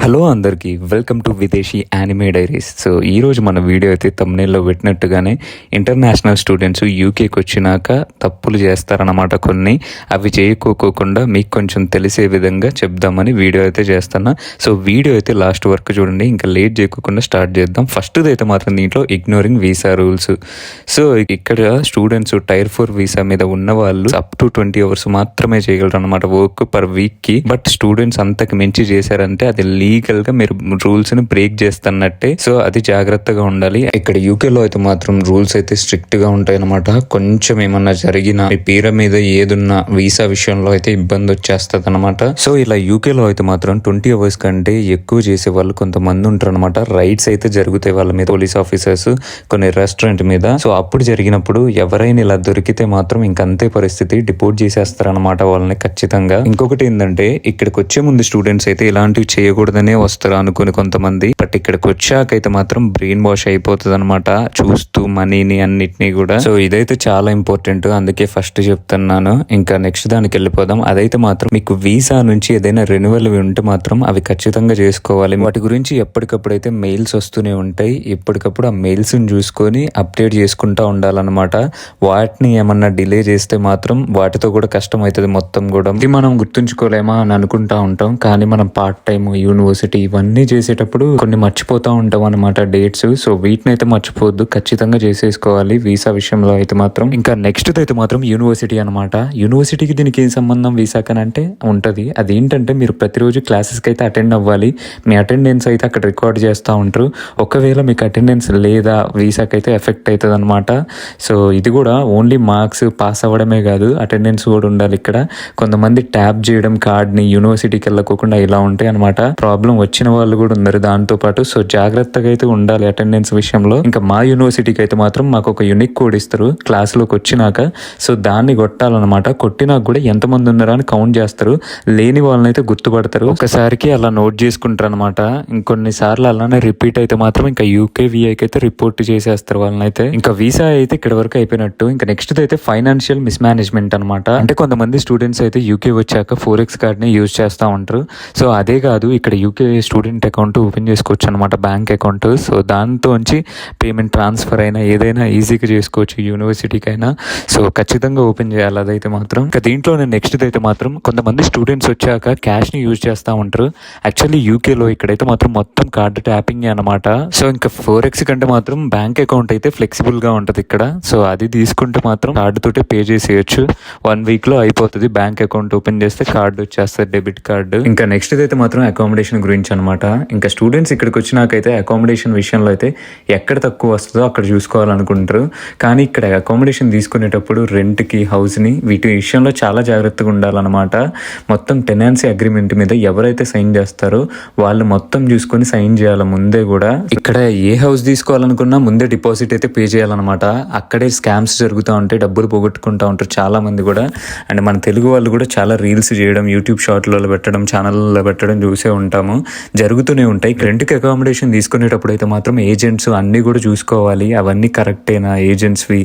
Hello అందరికీ welcome to విదేశీ anime diaries. So ఈరోజు మన వీడియో అయితే తమ్నేల్లో పెట్టినట్టుగానే ఇంటర్నేషనల్ స్టూడెంట్స్ యూకేకి వచ్చినాక తప్పులు చేస్తారన్నమాట. కొన్ని అవి చేయకోకుండా మీకు కొంచెం తెలిసే విధంగా చెప్దామని వీడియో అయితే చేస్తున్నా. సో వీడియో అయితే లాస్ట్ వరకు చూడండి. ఇంకా లేట్ చేయకుండా స్టార్ట్ చేద్దాం. ఫస్ట్ది అయితే మాత్రం దీంట్లో ఇగ్నోరింగ్ వీసా రూల్స్. సో ఇక్కడ స్టూడెంట్స్ టైర్ 4 వీసా మీద ఉన్న వాళ్ళు అప్ టు 20 hours మాత్రమే చేయగలరు అనమాట వర్క్ పర్ వీక్కి. బట్ స్టూడెంట్స్ అంతకు మించి చేశారంటే అది లీగల్ గా మీరు రూల్స్ ని బ్రేక్ చేస్తున్నట్టే. సో అది జాగ్రత్తగా ఉండాలి. ఇక్కడ యూకేలో అయితే మాత్రం రూల్స్ అయితే స్ట్రిక్ట్ గా ఉంటాయి అనమాట. కొంచెం ఏమన్నా జరిగినా మీ పేరు మీద ఏదున్నా వీసా విషయంలో అయితే ఇబ్బంది వచ్చేస్తుంది అనమాట. సో ఇలా యూకేలో అయితే మాత్రం 20 hours కంటే ఎక్కువ చేసే వాళ్ళు కొంతమంది ఉంటారు అనమాట. రైట్స్ అయితే జరుగుతాయి వాళ్ళ మీద, పోలీస్ ఆఫీసర్స్ కొన్ని రెస్టారెంట్ మీద. సో అప్పుడు జరిగినప్పుడు ఎవరైనా ఇలా దొరికితే మాత్రం ఇంకంతే పరిస్థితి, డిపోర్ట్ చేసేస్తారు అనమాట వాళ్ళని ఖచ్చితంగా. ఇంకొకటి ఏంటంటే ఇక్కడికి వచ్చే ముందు స్టూడెంట్స్ అయితే ఇలాంటివి చేయకూడదని వస్తారు అనుకుని కొంతమంది. బట్ ఇక్కడికి వచ్చాకైతే మాత్రం బ్రెయిన్ వాష్ అయిపోతుంది అనమాట, చూస్తూ మనీని అన్నిటినీ కూడా. సో ఇదైతే చాలా ఇంపార్టెంట్, అందుకే ఫస్ట్ చెప్తున్నాను. ఇంకా నెక్స్ట్ దానికి వెళ్ళిపోదాం. అదైతే మాత్రం మీకు వీసా నుంచి ఏదైనా రెన్యువల్ ఉంటే మాత్రం అవి ఖచ్చితంగా చేసుకోవాలి. వాటి గురించి ఎప్పటికప్పుడు అయితే మెయిల్స్ వస్తూనే ఉంటాయి. ఎప్పటికప్పుడు ఆ మెయిల్స్ చూసుకొని అప్డేట్ చేసుకుంటా ఉండాలన్నమాట. వాటిని ఏమన్నా డిలే చేస్తే మాత్రం వాటితో కూడా కష్టం అవుతుంది మొత్తం కూడా. ఇది మనం గుర్తుంచుకోలేమా అని అనుకుంటా ఉంటాం, కానీ మనం పార్ట్ టైం, యూనివర్సిటీ ఇవన్నీ చేసేటప్పుడు కొన్ని మర్చిపోతూ ఉంటాం అనమాట డేట్స్. సో వీటిని అయితే మర్చిపోవద్దు, ఖచ్చితంగా చేసేసుకోవాలి వీసా విషయంలో అయితే మాత్రం. ఇంకా నెక్స్ట్ అయితే మాత్రం యూనివర్సిటీ అనమాట. యూనివర్సిటీకి దీనికి ఏం సంబంధం వీసాకనంటే ఉంటది. అదేంటంటే మీరు ప్రతిరోజు క్లాసెస్కి అయితే అటెండ్ అవ్వాలి. మీ అటెండెన్స్ అయితే అక్కడ రికార్డ్ చేస్తూ ఉంటారు. ఒకవేళ మీకు అటెండెన్స్ లేదా వీసాకి అయితే ఎఫెక్ట్ అవుతుంది అనమాట. సో ఇది కూడా ఓన్లీ మార్క్స్ పాస్ అవ్వడమే కాదు, అటెండెన్స్ కూడా ఉండాలి ఇక్కడ. కొంతమంది ట్యాప్ చేయడం కార్డ్ని యూనివర్సిటీకి వెళ్ళకోకుండా ఇలా ఉంటాయి అనమాట. ప్రాబ్లం వచ్చిన వాళ్ళు కూడా ఉన్నారు దాంతో పాటు. సో జాగ్రత్తగా అయితే ఉండాలి అటెండెన్స్ విషయంలో. ఇంకా మా యూనివర్సిటీకి అయితే మాత్రం మాకు ఒక యూనిక్ కోడ్ ఇస్తారు క్లాస్లోకి వచ్చినాక. సో దాన్ని కొట్టాలన్నమాట. కొట్టినాక కూడా ఎంతమంది ఉన్నారా అని కౌంట్ చేస్తారు. లేని వాళ్ళని అయితే గుర్తుపడతారు. ఒకసారికి అలా నోట్ చేసుకుంటారు అనమాట. ఇంకొన్నిసార్లు అలానే రిపీట్ అయితే మాత్రం ఇంకా యూకేవీఐకి అయితే రిపోర్ట్ చేసేస్తారు వాళ్ళని అయితే. ఇంకా వీసా అయితే ఇక్కడ వరకు అయిపోయినట్టు. ఇంకా నెక్స్ట్ అయితే ఫైనాన్షియల్ మిస్ మేనేజ్మెంట్ అనమాట. అంటే కొంతమంది స్టూడెంట్స్ అయితే యూకే వచ్చాక 4x కార్డ్ని యూజ్ చేస్తూ ఉంటారు. సో అదే కాదు, ఇక్కడ యూకే స్టూడెంట్ అకౌంట్ ఓపెన్ చేసుకోవచ్చు అనమాట, బ్యాంక్ అకౌంట్. సో దాంతోంచి పేమెంట్ ట్రాన్స్ఫర్ అయినా ఏదైనా ఈజీగా చేసుకోవచ్చు యూనివర్సిటీకి అయినా. సో ఖచ్చితంగా ఓపెన్ చేయాలి అదైతే మాత్రం. ఇంకా దీంట్లో నెక్స్ట్ అయితే మాత్రం కొంతమంది స్టూడెంట్స్ వచ్చాక క్యాష్ని యూజ్ చేస్తూ ఉంటారు. యాక్చువల్లీ యూకేలో ఇక్కడైతే మాత్రం మొత్తం కార్డు ట్యాపింగ్ అనమాట. సో ఇంకా 4x కంటే మాత్రం బ్యాంక్ అకౌంట్ అయితే ఫ్లెక్సిబుల్గా ఉంటుంది ఇక్కడ. సో అది తీసుకుంటే మాత్రం కార్డు తోటే పే చేసేయచ్చు. 1 weekలో అయిపోతుంది. బ్యాంక్ అకౌంట్ ఓపెన్ చేస్తే కార్డు వచ్చేస్తుంది, డెబిట్ కార్డు. ఇంకా నెక్స్ట్ అయితే మాత్రం అకామిడేషన్ గురించి అనమాట. ఇంకా స్టూడెంట్స్ ఇక్కడికి వచ్చినాకైతే అకామిడేషన్ విషయంలో అయితే ఎక్కడ తక్కువ వస్తుందో అక్కడ చూసుకోవాలనుకుంటారు. కానీ ఇక్కడ అకామిడేషన్ తీసుకునేటప్పుడు రెంట్కి, హౌస్ని, వీటి విషయంలో చాలా జాగ్రత్తగా ఉండాలన్నమాట. మొత్తం టెనెన్సీ అగ్రిమెంట్ మీద ఎవరైతే సైన్ చేస్తారో వాళ్ళు మొత్తం చూసుకొని సైన్ చేయాలి ముందే కూడా. ఇక్కడ ఏ హౌస్ తీసుకోవాలనుకున్నా ముందే డిపాజిట్ అయితే పే చేయాలన్నమాట. అక్కడే స్కామ్స్ జరుగుతూ ఉంటాయి, డబ్బులు పోగొట్టుకుంటూ ఉంటారు చాలా మంది కూడా. అండ్ మన తెలుగు వాళ్ళు కూడా చాలా రీల్స్ చేయడం, యూట్యూబ్ షార్ట్లలో పెట్టడం, ఛానల్లో పెట్టడం చూసే ఉంటాము, జరుగుతూనే ఉంటాయి. రెంట్కి అకామిడేషన్ తీసుకునేటప్పుడు అయితే మాత్రం ఏజెంట్స్ అన్నీ కూడా చూసుకోవాలి. అవన్నీ కరెక్టేనా ఏజెంట్స్వి,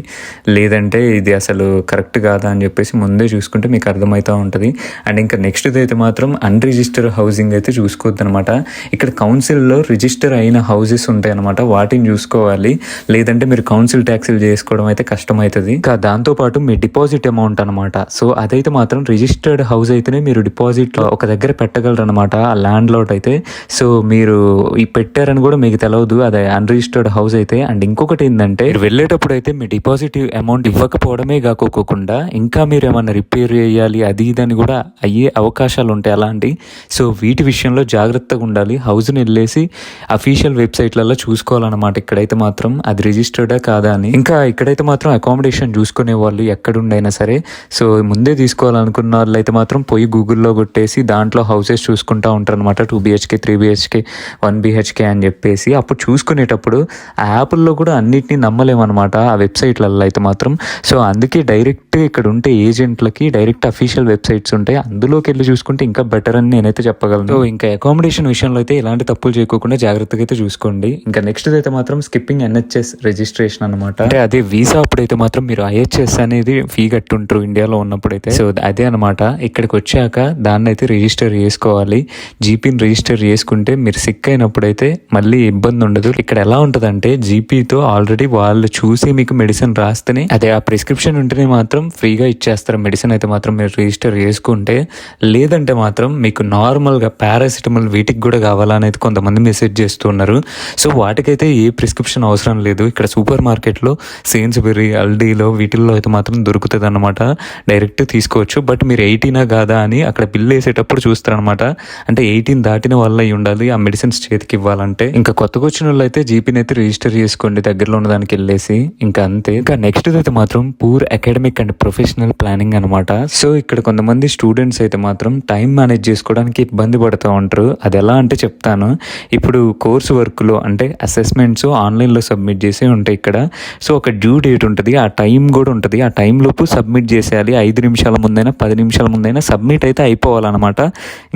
లేదంటే ఇది అసలు కరెక్ట్ కాదా అని చెప్పేసి ముందే చూసుకుంటే మీకు అర్థమవుతూ ఉంటుంది. అండ్ ఇంకా నెక్స్ట్ అయితే మాత్రం అన్రిజిస్టర్ హౌసింగ్ అయితే చూసుకోవద్దు అనమాట. ఇక్కడ కౌన్సిల్లో రిజిస్టర్ అయిన హౌసెస్ ఉంటాయి అనమాట, వాటిని చూసుకోవాలి. లేదంటే మీరు కౌన్సిల్ ట్యాక్సీలు చేసుకోవడం అయితే కష్టమవుతుంది. ఇంకా దాంతోపాటు మీ డిపాజిట్ అమౌంట్ అనమాట. సో అదైతే మాత్రం రిజిస్టర్డ్ హౌస్ అయితేనే మీరు డిపాజిట్ ఒక దగ్గర పెట్టగలరు అనమాట ఆ ల్యాండ్ లాట్ అయితే. సో మీరు ఈ పెట్టారని కూడా మీకు తెలియదు అది అన్రిజిస్టర్డ్ హౌస్ అయితే. అండ్ ఇంకొకటి ఏంటంటే మీరు వెళ్ళేటప్పుడు అయితే మీ డిపాజిట్ అమౌంట్ ఇవ్వకపోవడమే కాకోకుండా ఇంకా మీరు ఏమన్నా రిపేర్ చేయాలి అది ఇదని కూడా అయ్యే అవకాశాలు ఉంటాయి అలాంటి. సో వీటి విషయంలో జాగ్రత్తగా ఉండాలి. హౌస్ని వెళ్ళేసి అఫీషియల్ వెబ్సైట్లలో చూసుకోవాలన్నమాట ఇక్కడైతే మాత్రం అది రిజిస్టర్డా కాదా అని. ఇంకా ఇక్కడైతే మాత్రం అకామిడేషన్ చూసుకునే వాళ్ళు ఎక్కడుండైనా సరే, సో ముందే తీసుకోవాలనుకున్న వాళ్ళు అయితే మాత్రం పోయి గూగుల్లో కొట్టేసి దాంట్లో హౌసెస్ చూసుకుంటూ ఉంటారు అనమాట. 2 BHK, 3 BHK, 1 BHK అని చెప్పేసి. అప్పుడు చూసుకునేటప్పుడు ఆ యాప్ల్లో కూడా అన్నిటినీ నమ్మలేమన్నమాట ఆ వెబ్సైట్లలో అయితే మాత్రం. సో అందుకే డైరెక్ట్ ఇక్కడ ఉంటే ఏజెంట్లకి డైరెక్ట్ అఫీషియల్ వెబ్సైట్స్ ఉంటాయి, అందులోకి వెళ్ళి చూసుకుంటే ఇంకా బెటర్ అని నేనైతే చెప్పగలను. సో ఇంకా అకామిడేషన్ విషయంలో అయితే ఎలాంటి తప్పులు చేయకుండా జాగ్రత్తగా అయితే చూసుకోండి. ఇంకా నెక్స్ట్ అయితే మాత్రం స్కిప్పింగ్ NHS రిజిస్ట్రేషన్ అనమాట. అంటే అదే వీసా అప్పుడైతే మాత్రం మీరు IHS అనేది ఫీ కట్టుంటారు ఇండియాలో ఉన్నప్పుడైతే. సో అదే అనమాట. ఇక్కడికి వచ్చాక దాన్ని అయితే రిజిస్టర్ చేసుకోవాలి. జీపీని రిజిస్టర్ చేసుకుంటే మీరు సిక్ అయినప్పుడు అయితే మళ్ళీ ఇబ్బంది ఉండదు. ఇక్కడ ఎలా ఉంటుందంటే జీపీతో ఆల్రెడీ వాళ్ళు చూసి మీకు మెడిసిన్ రాస్తేనే, అదే ఆ ప్రిస్క్రిప్షన్ ఉంటేనే మాత్రం ఫ్రీగా ఇచ్చేస్తారు మెడిసిన్ అయితే మాత్రం మీరు రిజిస్టర్ చేసుకుంటే. లేదంటే మాత్రం మీకు నార్మల్గా పారాసిటమాల్ వీటికి కూడా కావాలనేది కొంతమంది మెసేజ్ చేస్తున్నారు. సో వాటికైతే ఏ ప్రిస్క్రిప్షన్ అవసరం లేదు. ఇక్కడ సూపర్ మార్కెట్లో సేన్స్బెర్రీ, అల్డీలో వీటిల్లో అయితే మాత్రం దొరుకుతుంది అనమాట, డైరెక్ట్ తీసుకోవచ్చు. బట్ మీరు 18 కాదా అని అక్కడ బిల్ వేసేటప్పుడు చూస్తారనమాట. అంటే 18 దాటిన వల్ల అయి ఉండాలి ఆ మెడిసిన్స్ చేతికి ఇవ్వాలంటే. ఇంకా కొత్తగా వచ్చిన వాళ్ళు అయితే జీపీని అయితే రిజిస్టర్ చేసుకోండి దగ్గరలో ఉన్న దానికి వెళ్ళేసి, ఇంకా అంతే. ఇంకా నెక్స్ట్ అయితే మాత్రం poor academic and professional planning అనమాట. సో ఇక్కడ కొంతమంది స్టూడెంట్స్ అయితే మాత్రం టైం మేనేజ్ చేసుకోవడానికి ఇబ్బంది పడుతూ ఉంటారు. అది ఎలా అంటే చెప్తాను. ఇప్పుడు కోర్సు వర్క్లో అంటే అసెస్మెంట్స్ ఆన్లైన్లో సబ్మిట్ చేసి ఉంటాయి ఇక్కడ. సో ఒక డ్యూ డేట్ ఉంటుంది, ఆ టైం కూడా ఉంటుంది. ఆ టైం లోపు సబ్మిట్ చేసేయాలి. 5 నిమిషాల ముందైనా 10 నిమిషాల ముందైనా సబ్మిట్ అయితే అయిపోవాలన్నమాట.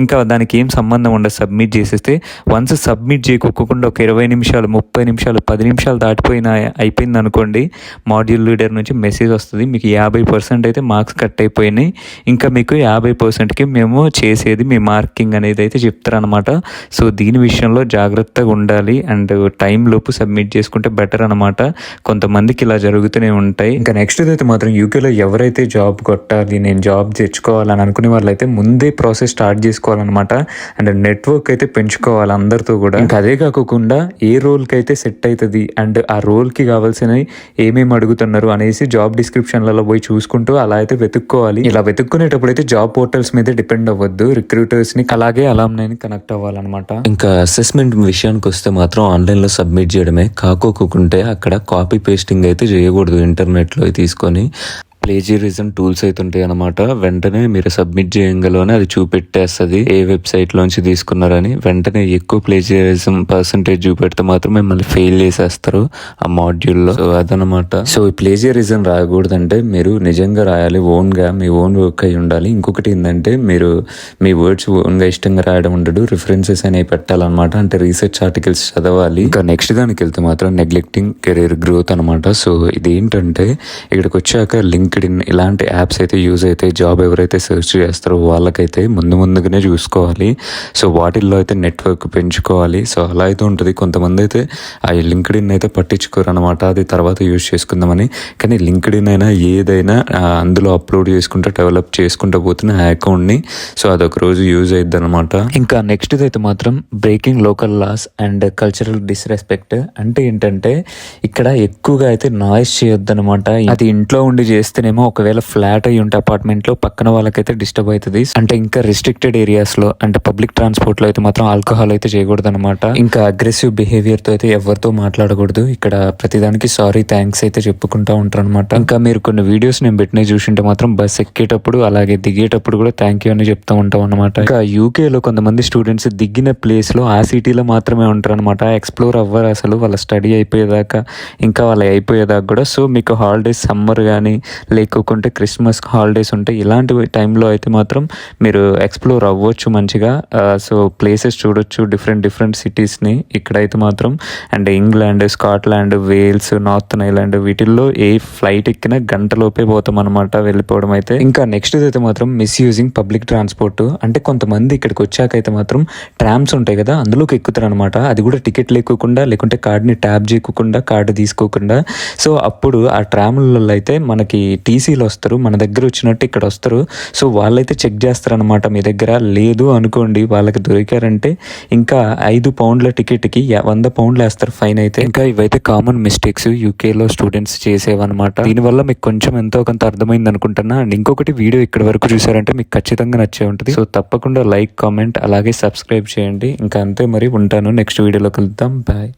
ఇంకా దానికి ఏం సంబంధం ఉండదు సబ్మిట్ చేసేస్తే. వన్స్ సబ్మిట్ చేయకోకుండా ఒక 20 నిమిషాలు, 30 నిమిషాలు, 10 నిమిషాలు దాటిపోయినా అయిపోయింది అనుకోండి, మాడ్యూల్ లీడర్ నుంచి మెసేజ్ వస్తుంది, మీకు 50% అయితే మార్క్స్ కట్ అయిపోయినాయి, ఇంకా మీకు 50%కి మేము చేసేది మీ మార్కింగ్ అనేది అయితే చెప్తారనమాట. సో దీని విషయంలో జాగ్రత్తగా ఉండాలి అండ్ టైం లోపు సబ్మిట్ చేసుకుంటే బెటర్ అనమాట. కొంతమందికి ఇలా జరుగుతూనే ఉంటాయి. ఇంకా నెక్స్ట్ అయితే మాత్రం యూకేలో ఎవరైతే జాబ్ కొట్టాలి, నేను జాబ్ తెచ్చుకోవాలని అనుకునే వాళ్ళైతే ముందే ప్రాసెస్ స్టార్ట్ చేసుకోవాలన్నమాట. అండ్ నెట్వర్క్ అయితే పెంచుకోవాలి అందరితో కూడా. ఇంకా అదే కాకుండా ఏ రోల్కి అయితే సెట్ అవుతుంది అండ్ ఆ రోల్కి కావాల్సినవి ఏమేమి అడుగుతున్నారు అనేసి జాబ్ డిస్క్రిప్షన్లలో పోయి చూసుకుంటూ అలా అయితే వెతుక్కోవాలి. ఇలా వెతుక్కునేటప్పుడు అయితే జాబ్ పోర్టల్స్ మీద డిపెండ్ అవ్వద్దు, రిక్రూటర్స్ని అలాగే అలామ్ని కనెక్ట్ అవ్వాలన్నమాట. ఇంకా అసెస్మెంట్ విషయానికి వస్తే మాత్రం ఆన్లైన్లో సబ్మిట్ చేయడమే, కాకోకుంటే అక్కడ కాపీ పేస్టింగ్ అయితే చేయకూడదు. ఇంటర్నెట్లో తీసుకొని ప్లేజియరిజం టూల్స్ అయితే ఉంటాయి అనమాట. వెంటనే మీరు సబ్మిట్ చేయగలనే అది చూపెట్టేస్తుంది ఏ వెబ్సైట్ లోంచి తీసుకున్నారని. వెంటనే ఎక్కువ ప్లేజియరిజం పర్సంటేజ్ చూపెడితే మాత్రం మిమ్మల్ని ఫెయిల్ చేసేస్తారు ఆ మాడ్యూల్లో. సో అదనమాట. సో ఈ ప్లేజియరిజం రాయకూడదంటే మీరు నిజంగా రాయాలి, ఓన్గా మీ ఓన్ వర్క్ అయి ఉండాలి. ఇంకొకటి ఏంటంటే మీరు మీ వర్డ్స్ ఓన్గా ఇష్టంగా రాయడం ఉండదు, రిఫరెన్సెస్ అనేవి పెట్టాలన్నమాట. అంటే రీసెర్చ్ ఆర్టికల్స్ చదవాలి. ఇంకా నెక్స్ట్ దానికి వెళ్తే మాత్రం నెగ్లెక్టింగ్ కెరీర్ గ్రోత్ అనమాట. సో ఇదేంటంటే ఇక్కడికి వచ్చాక లింక్డ్ఇన్ ఇలాంటి యాప్స్ అయితే యూజ్ అయితే జాబ్ ఎవరైతే సెర్చ్ చేస్తారో వాళ్ళకైతే ముందుగానే చూసుకోవాలి. సో వాటిల్లో అయితే నెట్వర్క్ పెంచుకోవాలి. సో అలా అయితే ఉంటుంది. కొంతమంది అయితే ఆ లింక్డ్ఇన్ అయితే పట్టించుకోరు అనమాట, అది తర్వాత యూజ్ చేసుకుందామని. కానీ లింక్డ్ఇన్ అయినా ఏదైనా అందులో అప్లోడ్ చేసుకుంటూ డెవలప్ చేసుకుంటూ పోతున్న ఆ అకౌంట్ని. సో అదొక రోజు యూజ్ అయ్యిద్ది అనమాట. ఇంకా నెక్స్ట్ అయితే మాత్రం breaking local loss and cultural disrespect. అంటే ఏంటంటే ఇక్కడ ఎక్కువగా అయితే నాయిస్ చేయొద్దు అనమాట. అది ఇంట్లో ఉండి చేస్తేనేమో ఒకవేళ ఫ్లాట్ అయ్యి ఉంటే అపార్ట్మెంట్ లో పక్కన వాళ్ళకైతే డిస్టర్బ్ అవుతుంది. అంటే ఇంకా రిస్ట్రిక్టెడ్ ఏరియాస్ లో అంటే పబ్లిక్ ట్రాన్స్పోర్ట్ లో అయితే మాత్రం ఆల్కహాల్ అయితే చేయకూడదు అనమాట. ఇంకా అగ్రెసివ్ బిహేవియర్ తో అయితే ఎవరితో మాట్లాడకూడదు. ఇక్కడ ప్రతిదానికి సారీ థ్యాంక్స్ అయితే చెప్పుకుంటా ఉంటారు అనమాట. ఇంకా మీరు కొన్ని వీడియోస్ నేను పెట్టిన చూసింటే మాత్రం బస్ ఎక్కేటప్పుడు అలాగే దిగేటప్పుడు కూడా థ్యాంక్ యూ అని చెప్తూ ఉంటాం అనమాట. ఇంకా యూకేలో కొంతమంది స్టూడెంట్స్ దిగిన ప్లేస్ లో ఆ సిటీలో మాత్రమే ఉంటారు అనమాట, ఎక్స్ప్లోర్ అవ్వరు అసలు వాళ్ళ స్టడీ అయిపోయేదాకా, ఇంకా వాళ్ళ అయిపోయేదాకా కూడా. సో మీకు హాలిడేస్ సమ్మర్ కానీ లేకుంటే క్రిస్మస్ హాలిడేస్ ఉంటాయి, ఇలాంటి టైంలో అయితే మాత్రం మీరు ఎక్స్ప్లోర్ అవ్వచ్చు మంచిగా. సో ప్లేసెస్ చూడొచ్చు డిఫరెంట్ సిటీస్ని ఇక్కడైతే మాత్రం. And England, Scotland, Wales, northern Ireland వీటిల్లో ఏ ఫ్లైట్ ఎక్కినా గంటలోపే పోతాం అనమాట వెళ్ళిపోవడం అయితే. ఇంకా నెక్స్ట్ అయితే మాత్రం మిస్యూజింగ్ పబ్లిక్ ట్రాన్స్పోర్ట్. అంటే కొంతమంది ఇక్కడికి వచ్చాక అయితే మాత్రం ట్రామ్స్ ఉంటాయి కదా అందులోకి ఎక్కుతారు అనమాట. అది కూడా టికెట్ లేకోకుండా లేకుంటే కార్డ్ని ట్యాప్ చేయకుండా కార్డు తీసుకోకుండా. సో అప్పుడు ఆ ట్రామ్లలో అయితే మనకి టీసీలు వస్తారు, మన దగ్గర వచ్చినట్టు ఇక్కడ వస్తారు. సో వాళ్ళైతే చెక్ చేస్తారనమాట. మీ దగ్గర లేదు అనుకోండి, వాళ్ళకి దొరికారంటే ఇంకా 5 పౌండ్ల టికెట్కి 100 పౌండ్లు వేస్తారు ఫైన్ అయితే. ఇంకా ఇవైతే కామన్ మిస్టేక్స్ యూకేలో స్టూడెంట్స్ చేసేవన్నమాట. దీనివల్ల మీకు కొంచెం ఎంతో కొంత అర్థమైంది అనుకుంటున్నా. అండ్ ఇంకొకటి, వీడియో ఇక్కడ వరకు చూసారంటే మీకు ఖచ్చితంగా నచ్చే ఉంటుంది. సో తప్పకుండా లైక్, కామెంట్ అలాగే సబ్స్క్రైబ్ చేయండి. ఇంకా అంతే, మరి ఉంటాను. నెక్స్ట్ వీడియోలో కలుద్దాం. బాయ్.